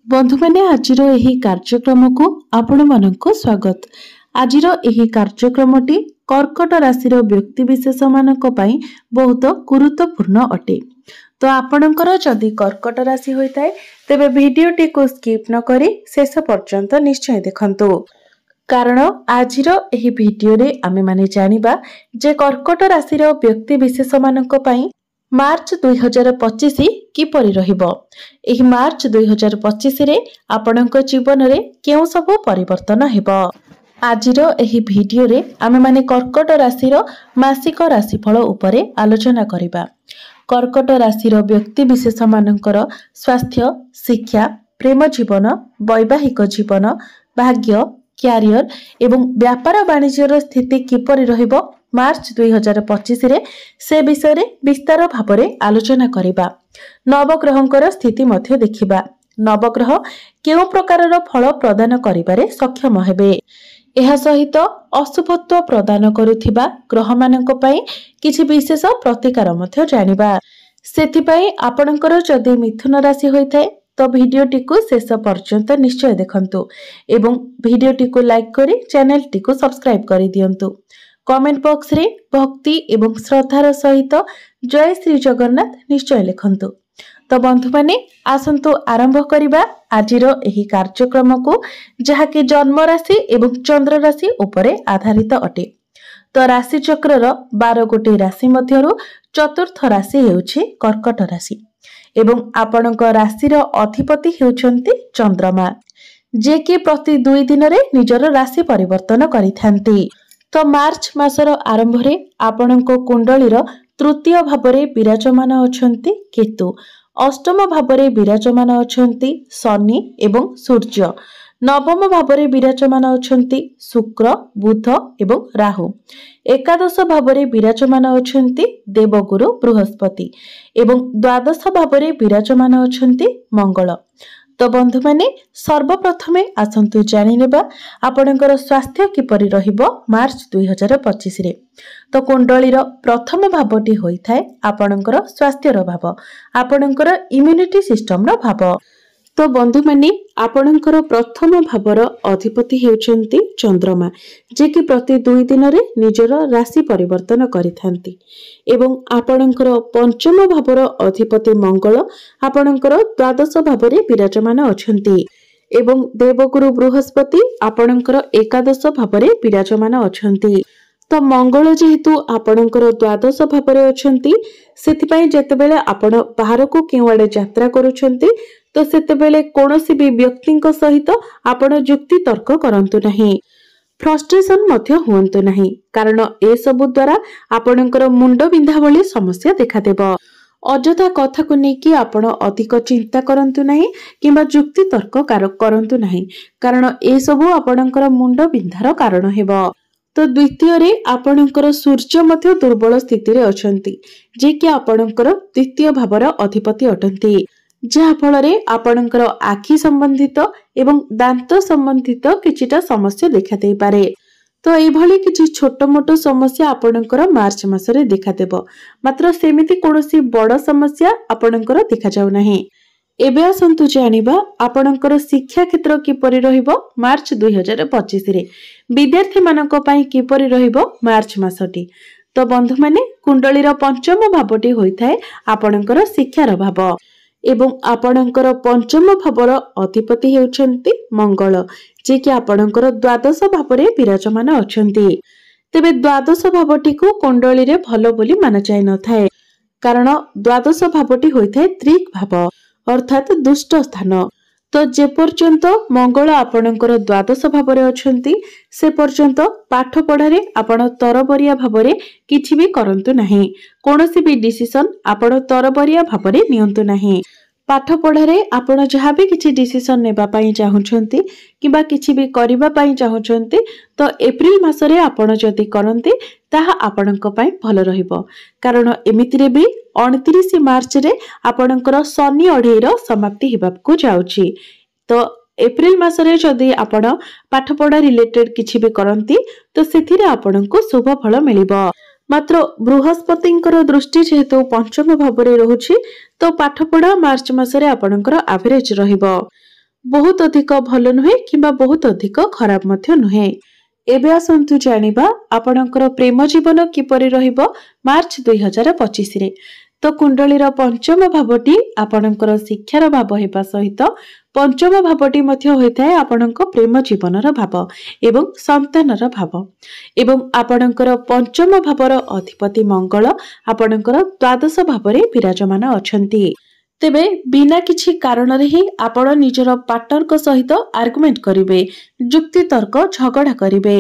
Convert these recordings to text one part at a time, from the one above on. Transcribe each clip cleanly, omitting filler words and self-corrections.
बंधु मैंने आजिर एही कार्यक्रम को आपण मानक स्वागत। आजिर एही कार्यक्रमटी कर्कट राशि व्यक्ति विशेष मानक पई बहुत गुरुत्वपूर्ण अटे। तो आपणकर जदि कर्कट राशि होता है तेबे भिडियोटी को स्किप न करी शेष पर्यंत निश्चय देखंतु, कारण आजिर एही भिडियो रे आमे माने जानिबा जे कर्कट राशि व्यक्ति विशेष मानक पई मार्च 2025 किपरि रहिबो। एही मार्च 2025 रे आपणक जीवन रे केउ सब परिवर्तन हेबो। आजिर एही भिडियो रे आमे माने कर्कट राशि मासिक राशिफल उपरे आलोचना करिबा। कर्कट राशि व्यक्ति विशेष मानकर स्वास्थ्य, शिक्षा, प्रेम जीवन, वैवाहिक जीवन, भाग्य, क्यारियर एवं व्यापार वाणिज्यर स्थिति किपरि रहिबो मार्च 2025 रे से विषय रे विस्तार भाबरे आलोचना करिबा। नवग्रहंकर स्थिति मध्य देखिबा। नवग्रह केउ प्रकारर फल प्रदान करिबारे सक्षम हेबे। एहा सहित अशुभत्व प्रदान करुथिबा ग्रह मानक पई किछि विशेष प्रतिकार मध्य जानिबा। सेथिपई आपणकर जदि मिथुन राशि होइथाय तो भिडियोटी को शेष पर्यंत निश्चय देखंतु एवं भिडियोटी को लाइक करी चैनलटी को सब्सक्राइब करि दियंतु। कमेंट बॉक्स रे भक्ति एवं श्रद्धार सहित जय श्री जगन्नाथ निश्चय लिखंतु। तो बंधु माने आसंतु आरंभ करिबा आजिर एही कार्यक्रम को, जहा कि जन्म राशि एवं चंद्र राशि उपरे आधारित अटे। तो राशि चक्रर 12 गोटी राशि मध्यरु चतुर्थ राशि हेउछि कर्कट राशि एवं आपणक राशिर अधिपति हेउछन्ति चंद्रमा, जे कि प्रति 2 दिन रे निजर राशि परिवर्तन करिथांती। तो मार्च मासर आरंभ रे आपणक कुंडलीर तृतीय भावरे विराजमान अछन्ति केतु, अष्टम भावरे विराजमान अछन्ति शनि एवं सूर्य, नवम भावरे विराजमान अछन्ति शुक्र, बुध एवं राहु, एकादश भावरे विराजमान अछन्ति देवगुरु बृहस्पति एवं द्वादश भावरे विराजमान अछन्ति मंगल। तो बंधु माने सर्वप्रथमे आसंतु जानि नेबा आपणकर स्वास्थ्य किपरि रहिबो मार्च 2025 रे। तो कुंडलीर प्रथम भावटी होइथाय आपणकर स्वास्थ्यर भाव, आपणकर इम्यूनिटी सिस्टम रो भाव। तो बंधु माने आपणकर प्रथम भावर अधिपति हेउचंती चंद्रमा, जे कि प्रति 2 दिन रे निजर राशि परिवर्तन करिथांती एवं आपणकर पंचम भावर अधिपति मंगल आपणकर द्वादश भावरे विराजमान अछंती एवं देवगुरु बृहस्पति आपणकर एकादश भावरे विराजमान अछंती। तो मंगल जेहेतु आपणकर द्वादश भावरे अछंती, सेथिपई जेतेबेले आपण बाहर को केउआडे यात्रा करूछंती तो सेतेबेले कोनोसी भी व्यक्तिंक सहित आपण युक्ति तर्क करंतु नहीं, फ्रस्ट्रेशन मध्य हुअंतु नहीं, कारण ए सबु द्वारा आपणकर मुंड बिंधा भली समस्या देखा देबो। अजथा कथा को नेकी आपण अधिक चिंता करंतु नहीं किंबा युक्ति तर्क करंतु नहीं, कारण ए सबु आपणकर मुंड बिंधार कारण हेबो। तो द्वितीय रे आपणकर सूर्य मध्य दुर्बल स्थिति रे अछंती, जे कि आपणकर द्वितीय भावर अधिपति अटंती, जहा फल रे आपणकर आखि संबंधित एवं दांत संबंधित किछिटा समस्या देखा देई पारे। तो एई भली किछि छोट मोटो समस्या आपणकर मार्च मासरे देखा देबो, मात्र सेमिति कोनोसी बड़ समस्या आपणकर देखा जाउ नाही। एबे आसंतु जानिबा आपणकर शिक्षा क्षेत्र किपरि रहिबो मार्च 2025 रे, विद्यार्थी मानक पई किपरि रहिबो मार्च मासटी। तो बंधु माने कुंडलीर पंचम भावटी होइथाय आपणकर शिक्षार भाव एवं आपणकर पंचम भावर अधिपति हेउछन्ति मंगल, जे कि आपणकर द्वादश भावरे विराजमान अछन्ति। तेबे द्वादश भावटी को कुंडली रे भलो बोली माना जाय न थाए, कारण द्वादश भावटी होइथाय त्रिक भाव अर्थात दुष्ट स्थान। तो जे पर्यंत मंगल आपणकर द्वादश भावरे अछन्ति से पर्यंत पाठ पढ़ारे आपण तरबरिया भावरे किछि भी करंतु नाही, कोनोसी भी डिसिजन आपण तरबरिया भावरे नियंतु नाही। पाठ पढ़ारे आपण जहाँ भी किछि डिसिजन नेबा पई चाहुछंती किबा किछि भी करिबा पई चाहुछंती तो एप्रिल मासरे आपण जदि करंती ताहा आपणक पई भलो रहिबो, कारण एमितिरे भी 29 मार्च रे आपणकर शनि अढेईर समाप्ति हेबाकू जाउछि। तो एप्रिल मासरे जदि आपण पाठ पढ़ा रिलेटेड किछि भी करंती तो सेथिरे आपणको शुभ फल मिलिबो। मात्र बृहस्पतिंकर दृष्टि जेहेतु पंचम भाव में रहुछि तो पाठपढ़ा मार्च मासरे आपणकर एवरेज रहिबो। बहुत अधिक भल नुहे किंबा बहुत अधिक खराब मध्य नुहे। एबे आसंतु जानिबा आपणकर प्रेम जीवन किपरि रहिबो मार्च 2025 रे। तो कुंडलीर पंचम भावटी आपणकर शिक्षार भाव हेबा सहित पंचम भावटी मध्य होइथाय आपणक प्रेम जीवनर भाव एवं संतानर भाव एवं आपणकर पंचम भावर अधिपति मंगल आपणकर द्वादश भावरे विराजमान अछंती। तेबे बिना किछि कारण रे ही आपण निजर पार्टनर को सहित आर्गुमेंट करिवे, जुक्ति तर्क झगड़ा करिवे।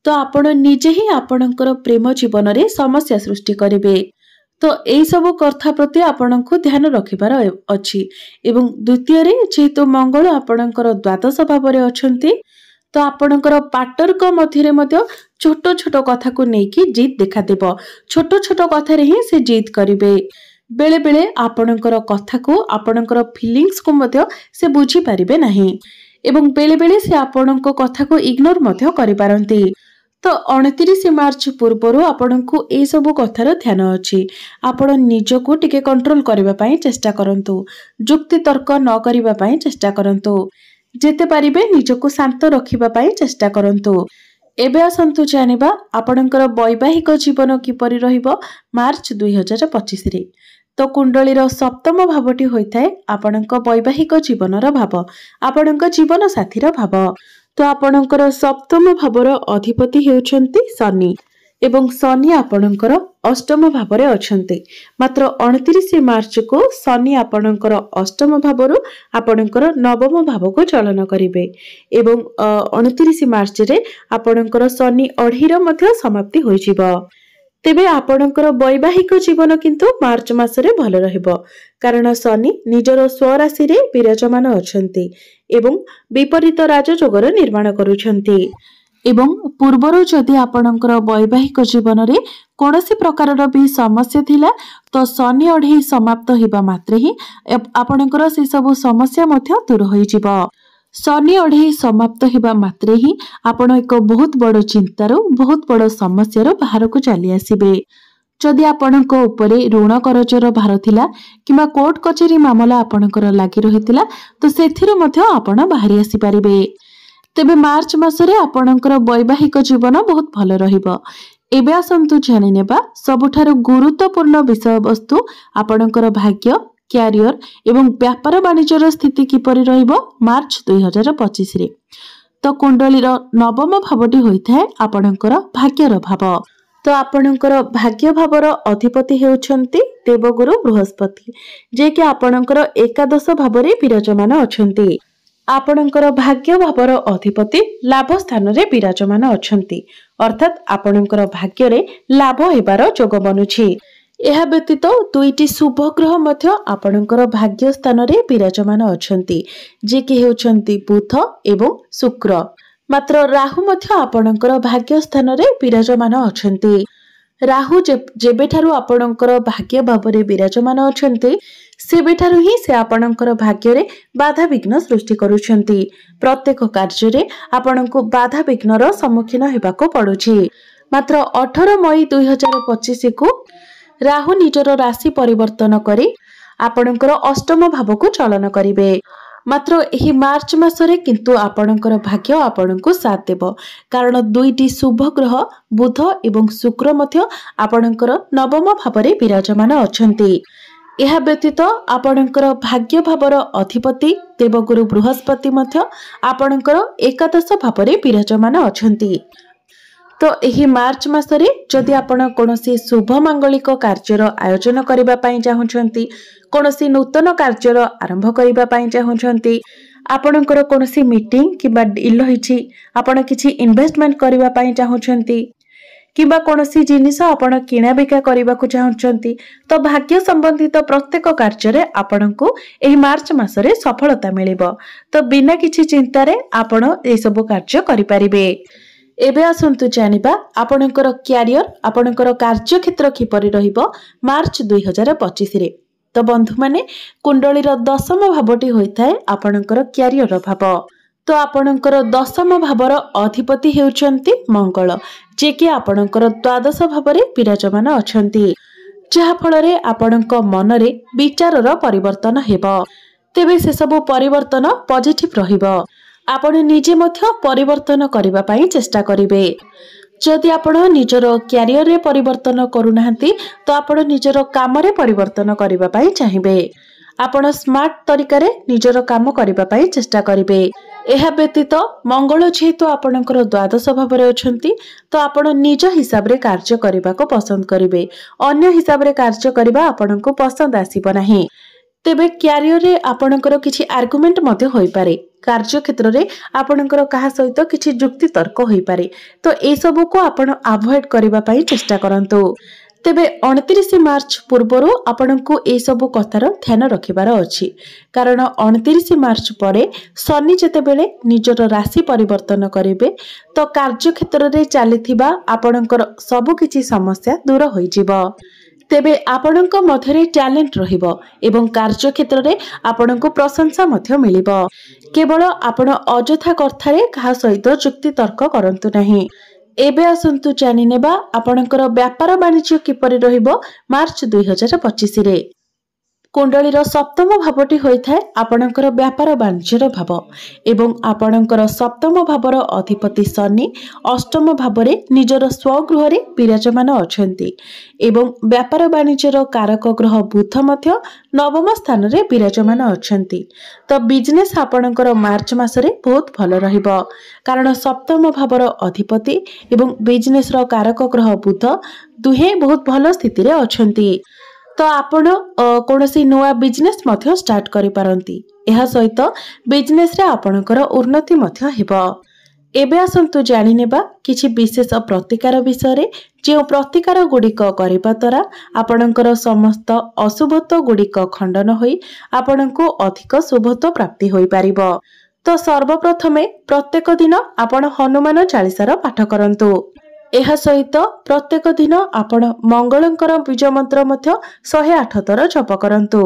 तो आपण निजे ही आपणकर प्रेम जीवन रे समस्या सृष्टि करिवे। तो एई सब कथा प्रति आपणको ध्यान रखिबार अछि। एवं द्वितीय रे जेहेतु मंगल आपणकर द्वादश भावरे अछंती तो आपणकर पार्टनर को मध्य मध्ये छोट छोट कथा को नेकी जीत देखा देबो। छोट छोट कथा रे ही से जीत करिवे। बेले बेले आपणकर कथा को आपणकर फीलिंग्स को मध्य से बुझी पारिबे नाही एवं बेले बेले से आपणको कथा को इग्नोर मध्य करि पारंती। तो 29 मार्च पूर्व आपको ए सब कथार ध्यान अच्छी। आपण निजको टिके कंट्रोल करबा पई चेष्टा करंतु, जुक्ति तर्क न करबा पई चेष्टा करंतु, जेते पारिबे निजको शांत रखिबा पई चेष्टा करंतु। एबे आसंतु जानिबा आपणकर वैवाहिक जीवन किपरि रहिबो मार्च 2025 रे। तो कुंडलीर सप्तम भावटी होइथाय आपणक वैवाहिक जीवनर भाव, आपणक जीवन साथीर भाव। तो आपणकर सप्तम भावर अधिपति हेउछंती शनि एवं शनि आपणकर अष्टम भावरे अछंती। मात्र 29 मार्च को शनि आपणकर अष्टम भावरु आपणकर नवम भाव को चलन करिवे एवं 29 मार्च रे आपणकर शनि अढ़ीर मध्य समाप्ति होइजिबो। तेबे आपणकर वैवाहिक जीवन किंतु मार्च मासरे भल रहिबो, कारण शनि निजर स्वराशि रे विराजमान अछंती एवं विपरीत राजयोगर निर्माण करूछंती। एवं पूर्वरु जदि आपणकर वैवाहिक जीवन रे कोनोसी प्रकारर भी समस्या थिला तो शनि अढ़ी समाप्त हिबा मात्रे ही आपणकर से सब समस्या मध्य दूर होई जिवो। शनि अढ़ी समाप्त हिबा मात्रे ही आपण एक बहुत बड़ चिंतार बहुत बड़ समस्यार बाहर को चली आसिबे। जदि आपणको उपरे ऋण करजर भार थिला किंबा कोर्ट कचेरी मामला आपणकर लागि रहितिला तो सेथिरु मध्य आपण बाहरी आसी परिबे। तेबे मार्च मासरे आपणकर वैवाहिक जीवन बहुत भल रहिबो। एबे आसंतु जानि नेबा सबुठारु गुरुत्वपूर्ण विषय वस्तु आपणकर भाग्य, क्यारियर एवं व्यापार वाणिज्यर स्थिति किपरि रहिबो मार्च 2025 रे। तो कुंडलीर नवम भावटी होइथाय आपणकर भाग्यर भाव। तो आपणकर भाग्य भावर अधिपति हेउछंती देवगुरु बृहस्पति, जे कि आपणकर एकादश भावरे विराजमान अछंती। आपणकर भाग्य भावर अधिपति लाभ स्थान रे विराजमान अछंती, अर्थात आपणकर भाग्य रे लाभ हेबार जोग बनुछि। एहा व्यतीत दुईटी शुभ ग्रह मध्य आपणकर भाग्य स्थान रे विराजमान अछंती, जे कि हेउछंती बुध एवं शुक्र। मात्र राहु मध्य आपणकर भाग्य स्थान रे विराजमान अछंती। राहु जेबेठारु आपणकर भाग्य भावरे विराजमान अछंती सेबेठारु ही से आपणकर भाग्य रे बाधा विघ्न सृष्टि करूछंती। प्रत्येक कार्य रे आपणको बाधा विघ्नर सम्मुखीन हेबाको पडुछि। मात्र 18 मई 2025 को राहु निजर राशि परिवर्तन करी आपणकर अष्टम भाव को चलन करिवे। मात्र एही मार्च मासरे किंतु आपणकर भाग्य आपणको साथ देबो, कारण दुईटी शुभ ग्रह बुध एवं शुक्र मध्य आपणकर नवम भावरे विराजमान अछंती। एहा व्यतीत आपणकर भाग्य भावर अधिपति देवगुरु बृहस्पति मध्य आपणकर एकादश भावरे विराजमान अछंती। तो एही मार्च मासरे जदि आपण कोनोसी शुभ मांगलिक कार्यर आयोजन करिबा पई चाहुछंती, कोनोसी नूतन कार्यर आरंभ करिबा पई चाहुछंती, आपणकर कोनोसी मीटिंग किबा डील होइछि, आपण किछि इन्वेस्टमेंट करिबा पई चाहुछंती किबा कोनोसी जिनिस आपण किना बिका करिबाकू चाहुछंती, तो भाग्य संबंधित प्रत्येक कार्य रे आपणको एही मार्च मासरे सफलता मिलिबो। तो बिना किछि चिंता रे आपण ए सब कार्य करि परिबे। एबे आसंतु जानिबा आपणकर क्यारियर आपणकर कार्य क्षेत्र किपरि रहिबो मार्च 2025 रे। तो बंधु माने कुंडलीर दशम भावटी होइथाय आपणकर क्यारियर भाव। तो आपणकर दशम भावर अधिपति हेउछंती मंगल, जे कि आपणकर द्वादश भावरे विराजमान अछंती, जहा फल रे आपणक मन रे विचारर परिवर्तन हेबो। तेबे से सब परिवर्तन पॉजिटिव रहिबो। आपण निजे मध्य परिवर्तन करबा पई चेष्टा करिवे। जदि आपण निजर क्यारियर रे परिवर्तन करूनाहांती तो आपण निजर काम रे परिवर्तन करबा पई चाहिबे। आपण स्मार्ट तरीका रे निजर काम करबा पई चेष्टा करिवे। एहा व्यतीत मंगल जेहेतु आपणकर द्वादश भाव रे अछंती तो आपण निज हिसाब रे कार्य करबा को पसंद करिवे। अन्य हिसाब रे कार्य करबा आपणको पसंद आसीबो नाही। तेबे क्यारियर रे आपणकर किछि आर्गुमेंट मध्ये होई पारे। कार्य क्षेत्र रे आपणकर कहा सहित किछि जुक्ति तर्क होई पारे। तो ए सब को आपण अवॉइड करबा पई चेष्टा करंतु। तेबे 29 मार्च पूर्वरु आपणको ए सब कथार ध्यान रखिबार अछि। कारण 29 मार्च परे शनि जेतेबेले निजर राशि परिवर्तन करिवे तो कार्य क्षेत्र रे चलीथिबा आपणकर सब किछि समस्या दूर होई जिवो। तेबे आपणको मध्यरे टैलेंट रहिबो एवं कार्य क्षेत्र रे आपणको प्रशंसा मध्य मिलिबो। केवल आपण अजथा कथारे कहा सहित जुक्ति तर्क करंतु नाही। एबे आसंतु जानि नेबा आपणकर व्यापार वाणिज्य किपरि रहिबो मार्च 2025 रे। कुंडलीर सप्तम भावटी होइथाय आपणकर व्यापार वाणिज्यर भाव एवं आपणकर सप्तम भावर अधिपति शनि अष्टम भावरे निजर स्वगृह रे विराजमान अछंती एवं व्यापार वाणिज्यर कारक ग्रह बुध मध्य नवम स्थान रे विराजमान अछंती। तो बिजनेस आपणकर मार्च मासरे बहुत भलो रहिबो। कारण सप्तम भावर अधिपति एवं बिजनेस रो कारक ग्रह बुध दुहे बहुत भलो स्थिति रे अछंती। तो आपण कोनोसी नुआ बिजनेस मध्य स्टार्ट करि पारंती। एहा सहित बिजनेस रे आपणकर उन्नति मध्य हेबो। एबे आसंतु जानि नेबा किछि विशेष प्रतिकार विषय रे। जे प्रतिकार गुडिक करिबा द्वारा आपणकर समस्त अशुभत्व गुडिक खंडन होई आपणको अधिक शुभत्व प्राप्ति होई पारिबो। तो सर्वप्रथमे प्रत्येक दिन आपण हनुमान चालीसार पाठ करंतु। एहा सहित प्रत्येक दिन आपण मंगलंकर बीज मंत्र मध्य 108 थर जप करंतु।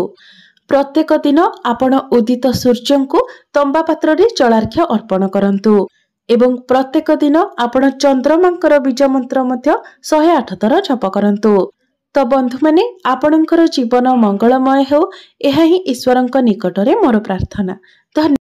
प्रत्येक दिन आपण उदित सूर्य को तंबा पात्र रे जलार्घ्य अर्पण करंतु एवं प्रत्येक दिन आपण चंद्रमांकर बीज मंत्र मध्य 108 थर जप करंतु। तो बंधु माने आपणकर जीवन मंगलमय हो एहा ही ईश्वरंक निकटरे मोर प्रार्थना। धन्यवाद।